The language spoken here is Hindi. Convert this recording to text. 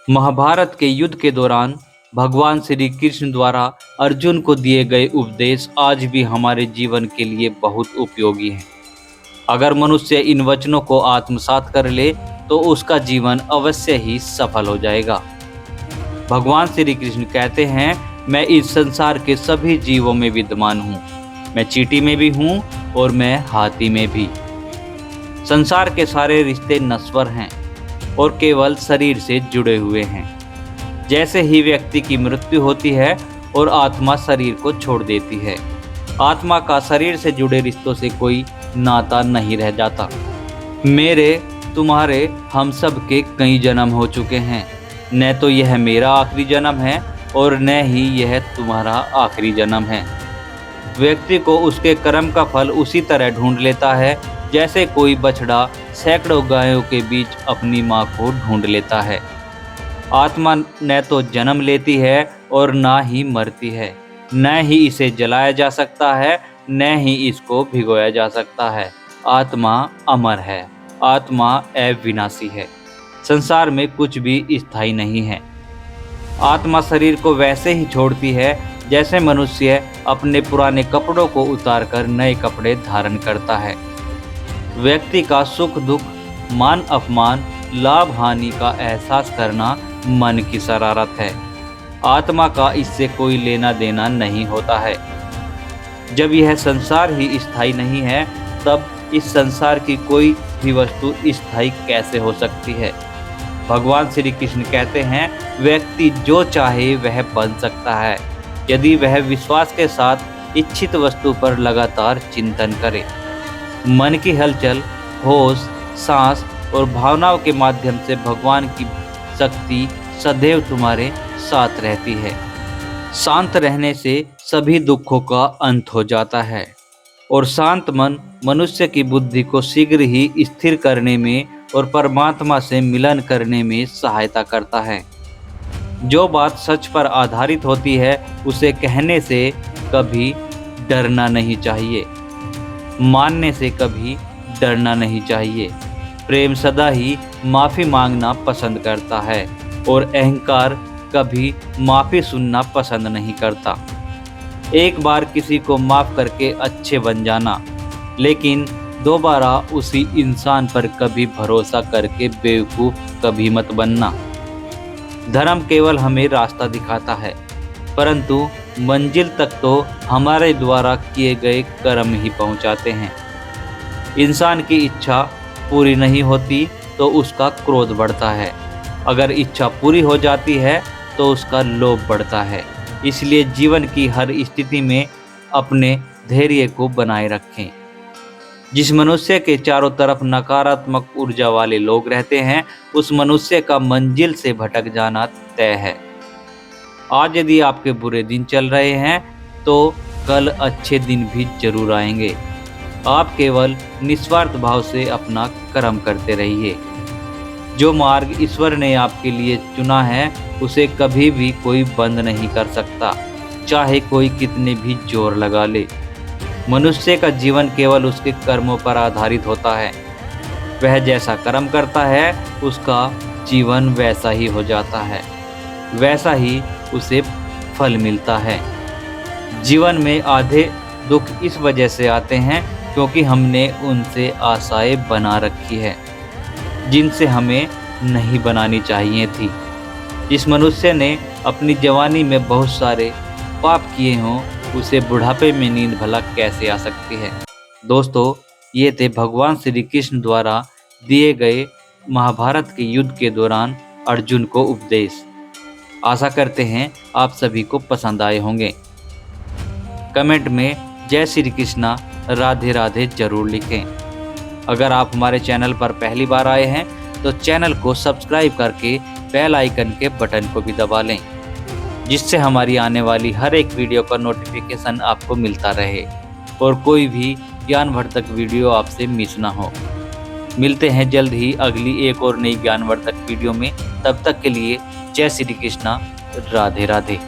महाभारत के युद्ध के दौरान भगवान श्री कृष्ण द्वारा अर्जुन को दिए गए उपदेश आज भी हमारे जीवन के लिए बहुत उपयोगी हैं। अगर मनुष्य इन वचनों को आत्मसात कर ले तो उसका जीवन अवश्य ही सफल हो जाएगा। भगवान श्री कृष्ण कहते हैं, मैं इस संसार के सभी जीवों में विद्यमान हूँ। मैं चींटी में भी हूँ और मैं हाथी में भी। संसार के सारे रिश्ते नश्वर हैं और केवल शरीर से जुड़े हुए हैं। जैसे ही व्यक्ति की मृत्यु होती है और आत्मा शरीर को छोड़ देती है, आत्मा का शरीर से जुड़े रिश्तों से कोई नाता नहीं रह जाता। मेरे, तुम्हारे, हम सब के कई जन्म हो चुके हैं। न तो यह मेरा आखिरी जन्म है और न ही यह तुम्हारा आखिरी जन्म है। व्यक्ति को उसके कर्म का फल उसी तरह ढूंढ लेता है जैसे कोई बछड़ा सैकड़ों गायों के बीच अपनी माँ को ढूंढ लेता है। आत्मा न तो जन्म लेती है और ना ही मरती है। न ही इसे जलाया जा सकता है, न ही इसको भिगोया जा सकता है। आत्मा अमर है, आत्मा अविनाशी है। संसार में कुछ भी स्थायी नहीं है। आत्मा शरीर को वैसे ही छोड़ती है जैसे मनुष्य अपने पुराने कपड़ों को उतारकर नए कपड़े धारण करता है। व्यक्ति का सुख दुख, मान अपमान, लाभ हानि का एहसास करना मन की शरारत है। आत्मा का इससे कोई लेना देना नहीं होता है। जब यह संसार ही स्थायी नहीं है, तब इस संसार की कोई भी वस्तु स्थायी कैसे हो सकती है। भगवान श्री कृष्ण कहते हैं, व्यक्ति जो चाहे वह बन सकता है यदि वह विश्वास के साथ इच्छित वस्तु पर लगातार चिंतन करे। मन की हलचल, होश, सांस और भावनाओं के माध्यम से भगवान की शक्ति सदैव तुम्हारे साथ रहती है। शांत रहने से सभी दुखों का अंत हो जाता है और शांत मन मनुष्य की बुद्धि को शीघ्र ही स्थिर करने में और परमात्मा से मिलन करने में सहायता करता है। जो बात सच पर आधारित होती है उसे कहने से कभी डरना नहीं चाहिए, मानने से कभी डरना नहीं चाहिए। प्रेम सदा ही माफ़ी मांगना पसंद करता है और अहंकार कभी माफ़ी सुनना पसंद नहीं करता। एक बार किसी को माफ़ करके अच्छे बन जाना, लेकिन दोबारा उसी इंसान पर कभी भरोसा करके बेवकूफ़ कभी मत बनना। धर्म केवल हमें रास्ता दिखाता है, परंतु मंजिल तक तो हमारे द्वारा किए गए कर्म ही पहुंचाते हैं। इंसान की इच्छा पूरी नहीं होती तो उसका क्रोध बढ़ता है। अगर इच्छा पूरी हो जाती है तो उसका लोभ बढ़ता है। इसलिए जीवन की हर स्थिति में अपने धैर्य को बनाए रखें। जिस मनुष्य के चारों तरफ नकारात्मक ऊर्जा वाले लोग रहते हैं, उस मनुष्य का मंजिल से भटक जाना तय है। आज यदि आपके बुरे दिन चल रहे हैं तो कल अच्छे दिन भी जरूर आएंगे। आप केवल निस्वार्थ भाव से अपना कर्म करते रहिए। जो मार्ग ईश्वर ने आपके लिए चुना है उसे कभी भी कोई बंद नहीं कर सकता, चाहे कोई कितने भी जोर लगा ले। मनुष्य का जीवन केवल उसके कर्मों पर आधारित होता है। वह जैसा कर्म करता है उसका जीवन वैसा ही हो जाता है, वैसा ही उसे फल मिलता है। जीवन में आधे दुख इस वजह से आते हैं क्योंकि हमने उनसे आशाएं बना रखी है जिनसे हमें नहीं बनानी चाहिए थी। जिस मनुष्य ने अपनी जवानी में बहुत सारे पाप किए हों उसे बुढ़ापे में नींद भला कैसे आ सकती है। दोस्तों, ये थे भगवान श्री कृष्ण द्वारा दिए गए महाभारत के युद्ध के दौरान अर्जुन को उपदेश। आशा करते हैं आप सभी को पसंद आए होंगे। कमेंट में जय श्री कृष्णा, राधे राधे जरूर लिखें। अगर आप हमारे चैनल पर पहली बार आए हैं तो चैनल को सब्सक्राइब करके बेल आइकन के बटन को भी दबा लें, जिससे हमारी आने वाली हर एक वीडियो का नोटिफिकेशन आपको मिलता रहे और कोई भी ज्ञानवर्धक वीडियो आपसे मिस ना हो। मिलते हैं जल्द ही अगली एक और नई ज्ञानवर्धक वीडियो में। तब तक के लिए जय श्री कृष्णा, राधे राधे।